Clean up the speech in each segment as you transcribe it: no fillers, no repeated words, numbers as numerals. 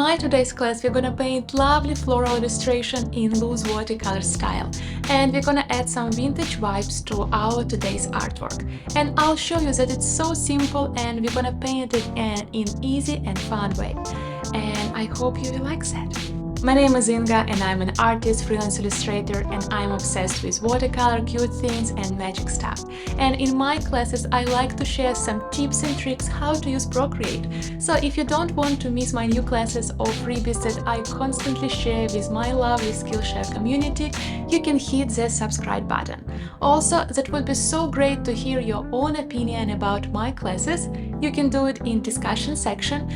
my today's class, we're gonna paint lovely floral illustration in loose watercolor style, and we're gonna add some vintage vibes to our today's artwork. And I'll show you that it's so simple, and we're gonna paint it in easy and fun way. And I hope you will like that. My name is Inga, and I'm an artist, freelance illustrator, and I'm obsessed with watercolor, cute things, and magic stuff. And in my classes, I like to share some tips and tricks how to use Procreate. So if you don't want to miss my new classes or freebies that I constantly share with my lovely Skillshare community, you can hit the subscribe button. Also, that would be so great to hear your own opinion about my classes. You can do it in discussion section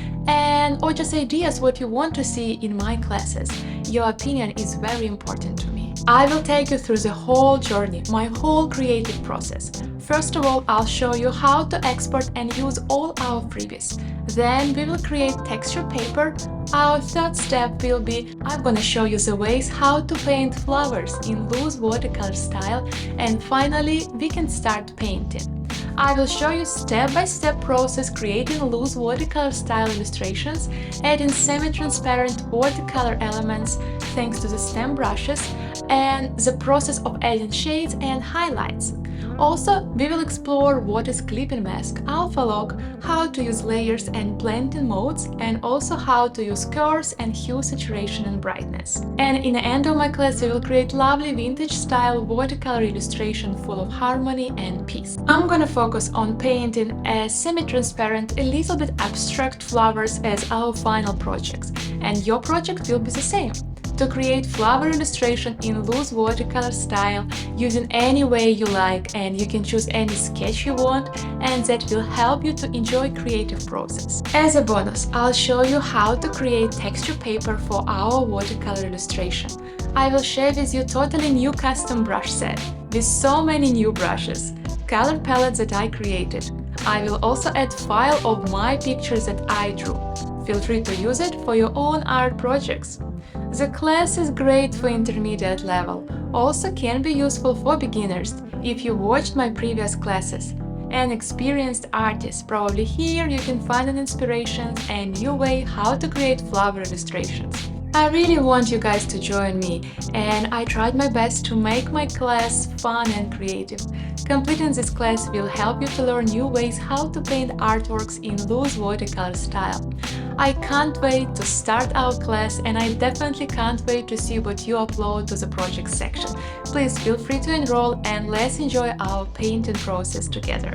or just ideas what you want to see in my classes. Your opinion is very important to me. I will take you through the whole journey, my whole creative process. First of all, I'll show you how to export and use all our freebies. Then we will create texture paper. Our third step will be I'm gonna show you the ways how to paint flowers in loose watercolor style, and finally we can start painting. I will show you step-by-step process creating loose watercolor style illustrations, adding semi-transparent watercolor elements thanks to the stem brushes, and the process of adding shades and highlights. Also, we will explore what is clipping mask, alpha lock, how to use layers and blending modes, and also how to use curves and hue saturation and brightness. And in the end of my class, we will create lovely vintage style watercolor illustration full of harmony and peace. I'm gonna focus on painting as semi-transparent, a little bit abstract flowers as our final projects, and your project will be the same. To create flower illustration in loose watercolor style using any way you like, and you can choose any sketch you want, and that will help you to enjoy creative process. As a bonus, I'll show you how to create texture paper for our watercolor illustration. I will share with you totally new custom brush set with so many new brushes, color palettes that I created. I will also add file of my pictures that I drew. Feel free to use it for your own art projects. The class is great for intermediate level, also can be useful for beginners if you watched my previous classes. An experienced artist, probably here you can find an inspiration and new way how to create flower illustrations. I really want you guys to join me, and I tried my best to make my class fun and creative. Completing this class will help you to learn new ways how to paint artworks in loose watercolor style. I can't wait to start our class, and I definitely can't wait to see what you upload to the project section. Please feel free to enroll, and let's enjoy our painting process together.